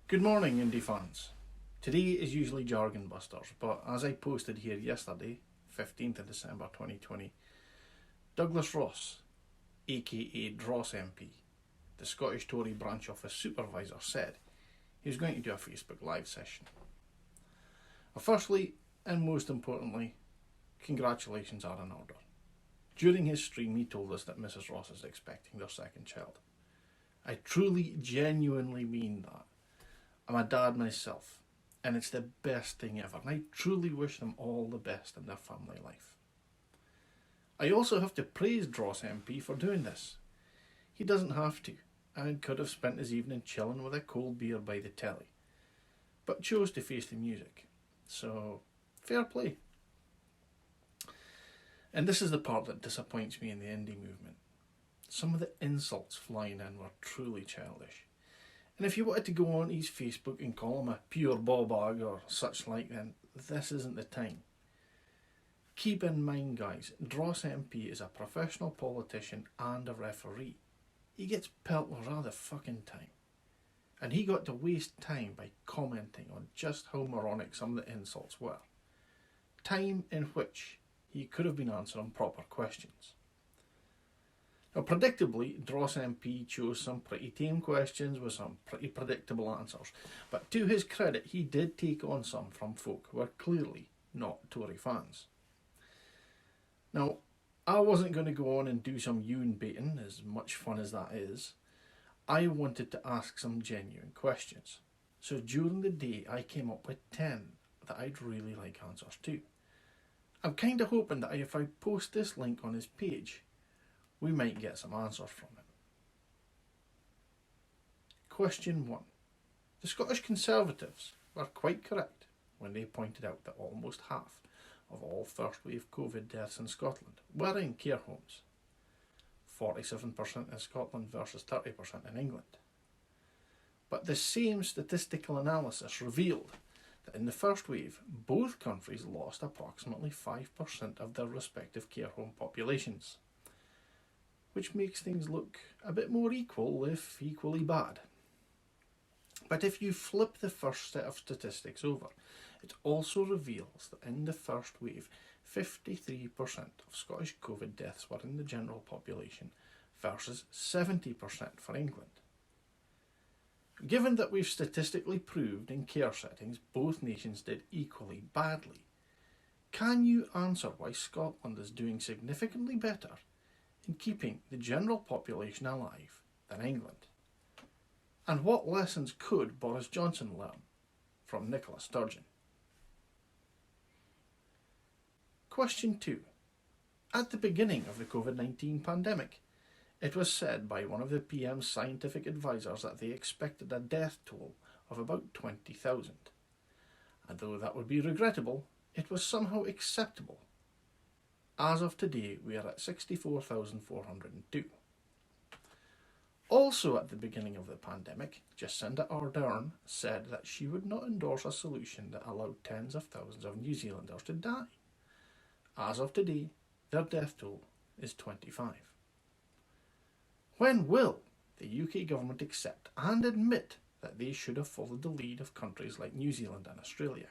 Good morning, Indy fans. Today is usually Jargon Busters, but as I posted here yesterday, 15th of December 2020, Douglas Ross, aka DrossMP, the Scottish Tory branch office supervisor, said he was going to do a Facebook Live session. Well, firstly, and most importantly, congratulations are in order. During his stream, he told us that Mrs. Ross is expecting their second child. I truly, genuinely mean that. I'm a dad myself, and it's the best thing ever, and I truly wish them all the best in their family life. I also have to praise DrossMP for doing this. He doesn't have to, and could have spent his evening chilling with a cold beer by the telly, but chose to face the music, so fair play. And this is the part that disappoints me in the Indy movement. Some of the insults flying in were truly childish. And if you wanted to go on his Facebook and call him a pure ballbag or such like, then this isn't the time. Keep in mind, guys, DrossMP is a professional politician and a referee. He gets pelt with rather fucking time. And he got to waste time by commenting on just how moronic some of the insults were. Time in which he could have been answering proper questions. Now, predictably, DrossMP chose some pretty tame questions with some pretty predictable answers, but to his credit, he did take on some from folk who are clearly not Tory fans. Now, I wasn't going to go on and do some Ewan baiting, as much fun as that is. I wanted to ask some genuine questions, so during the day I came up with 10 that I'd really like answers to. I'm kind of hoping that if I post this link on his page, we might get some answers from him. Question 1. The Scottish Conservatives were quite correct when they pointed out that almost half of all first wave COVID deaths in Scotland were in care homes. 47% in Scotland versus 30% in England. But the same statistical analysis revealed that in the first wave, both countries lost approximately 5% of their respective care home populations, which makes things look a bit more equal, if equally bad. But if you flip the first set of statistics over, it also reveals that in the first wave, 53% of Scottish COVID deaths were in the general population versus 70% for England. Given that we've statistically proved in care settings both nations did equally badly, can you answer why Scotland is doing significantly better in keeping the general population alive than England? And what lessons could Boris Johnson learn from Nicola Sturgeon? Question 2. At the beginning of the COVID-19 pandemic, it was said by one of the PM's scientific advisors that they expected a death toll of about 20,000. And though that would be regrettable, it was somehow acceptable. As of today, we are at 64,402. Also at the beginning of the pandemic, Jacinda Ardern said that she would not endorse a solution that allowed tens of thousands of New Zealanders to die. As of today, their death toll is 25. When will the UK government accept and admit that they should have followed the lead of countries like New Zealand and Australia?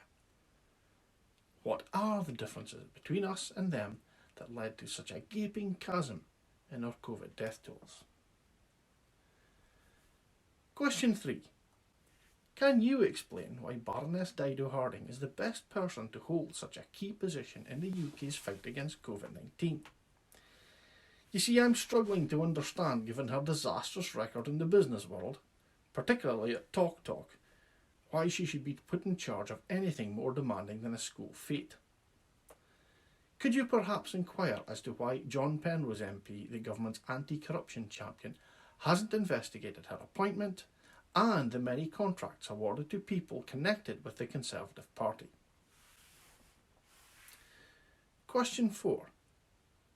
What are the differences between us and them that led to such a gaping chasm in our COVID death tolls? Question 3. Can you explain why Baroness Dido Harding is the best person to hold such a key position in the UK's fight against COVID-19? You see, I'm struggling to understand, given her disastrous record in the business world, particularly at TalkTalk, why she should be put in charge of anything more demanding than a school fete. Could you perhaps inquire as to why John Penrose MP, the government's anti-corruption champion, hasn't investigated her appointment and the many contracts awarded to people connected with the Conservative Party? Question 4.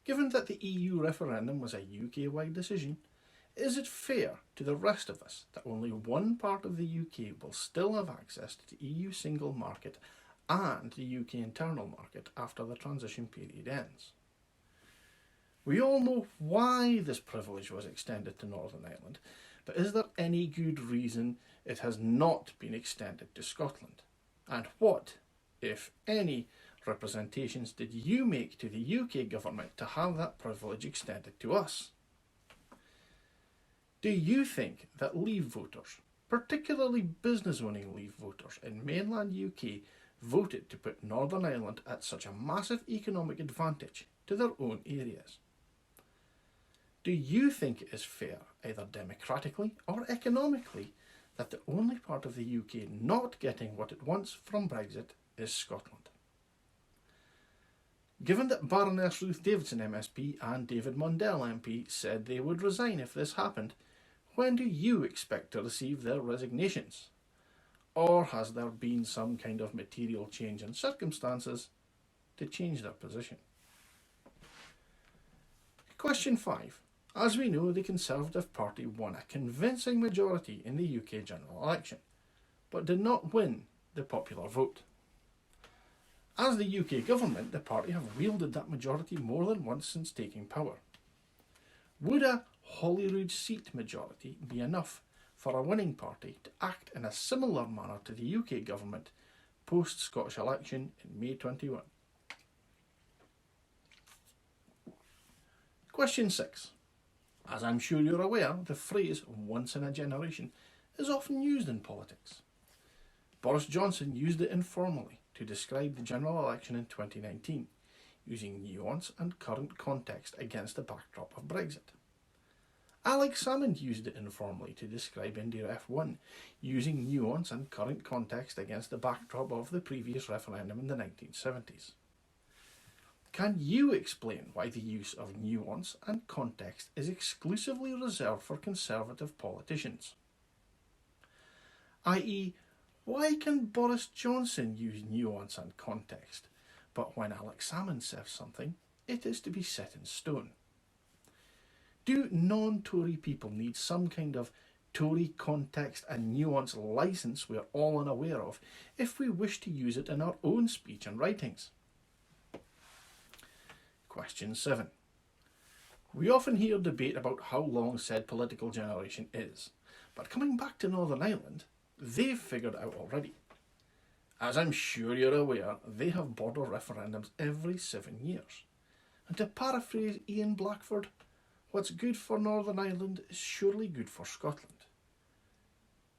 Given that the EU referendum was a UK-wide decision, is it fair to the rest of us that only one part of the UK will still have access to the EU single market and the UK internal market after the transition period ends? We all know why this privilege was extended to Northern Ireland, but is there any good reason it has not been extended to Scotland? And what, if any, representations did you make to the UK government to have that privilege extended to us? Do you think that Leave voters, particularly business-owning Leave voters in mainland UK, voted to put Northern Ireland at such a massive economic advantage to their own areas? Do you think it is fair, either democratically or economically, that the only part of the UK not getting what it wants from Brexit is Scotland? Given that Baroness Ruth Davidson MSP and David Mundell MP said they would resign if this happened, when do you expect to receive their resignations? Or has there been some kind of material change in circumstances to change their position? Question 5. As we know, the Conservative Party won a convincing majority in the UK general election, but did not win the popular vote. As the UK government, the party have wielded that majority more than once since taking power. Would a Holyrood seat majority be enough for a winning party to act in a similar manner to the UK government post-Scottish election in May 21? Question 6. As I'm sure you're aware, the phrase once in a generation is often used in politics. Boris Johnson used it informally to describe the general election in 2019, using nuance and current context against the backdrop of Brexit. Alex Salmond used it informally to describe Indy Ref 1, using nuance and current context against the backdrop of the previous referendum in the 1970s. Can you explain why the use of nuance and context is exclusively reserved for Conservative politicians? I.e., why can Boris Johnson use nuance and context, but when Alex Salmond says something, it is to be set in stone? Do non-Tory people need some kind of Tory context and nuance licence we're all unaware of if we wish to use it in our own speech and writings? Question 7. We often hear debate about how long said political generation is, but coming back to Northern Ireland, they've figured out already. As I'm sure you're aware, they have border referendums every 7 years. And to paraphrase Ian Blackford, what's good for Northern Ireland is surely good for Scotland.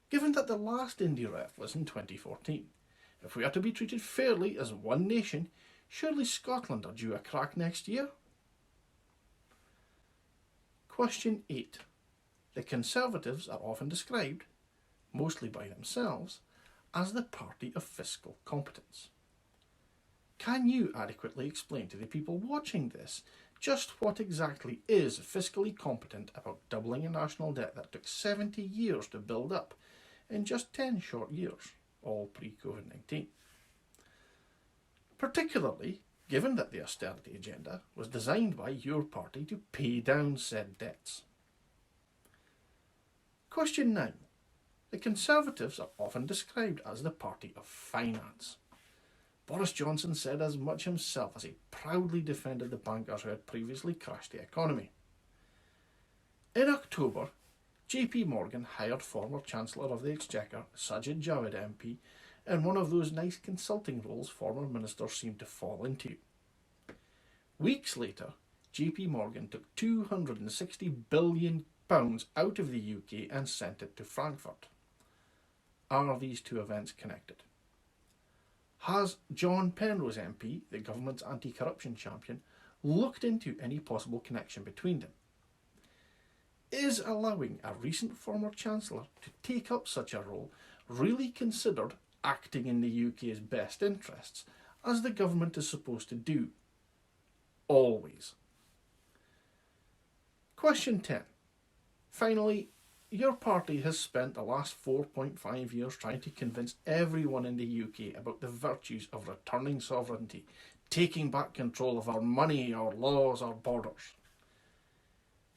Given that the last Indy Ref was in 2014, if we are to be treated fairly as one nation, surely Scotland are due a crack next year? Question 8. The Conservatives are often described, mostly by themselves, as the party of fiscal competence. Can you adequately explain to the people watching this just what exactly is fiscally competent about doubling a national debt that took 70 years to build up in just 10 short years, all pre-COVID-19? Particularly given that the austerity agenda was designed by your party to pay down said debts. Question 9. The Conservatives are often described as the party of finance. Boris Johnson said as much himself as he proudly defended the bankers who had previously crashed the economy. In October, JP Morgan hired former Chancellor of the Exchequer Sajid Javid MP in one of those nice consulting roles former ministers seem to fall into. Weeks later, JP Morgan took £260 billion out of the UK and sent it to Frankfurt. Are these two events connected? Has John Penrose MP, the government's anti-corruption champion, looked into any possible connection between them? Is allowing a recent former Chancellor to take up such a role really considered acting in the UK's best interests, as the government is supposed to do? Always. Question 10. Finally, your party has spent the last 4.5 years trying to convince everyone in the UK about the virtues of returning sovereignty, taking back control of our money, our laws, our borders.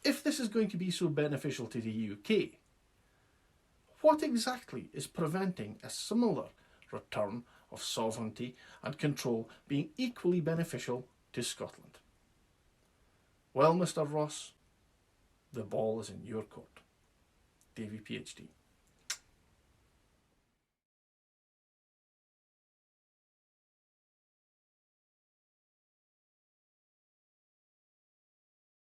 If this is going to be so beneficial to the UK, what exactly is preventing a similar return of sovereignty and control being equally beneficial to Scotland? Well, Mr. Ross, the ball is in your court. DaviePHD.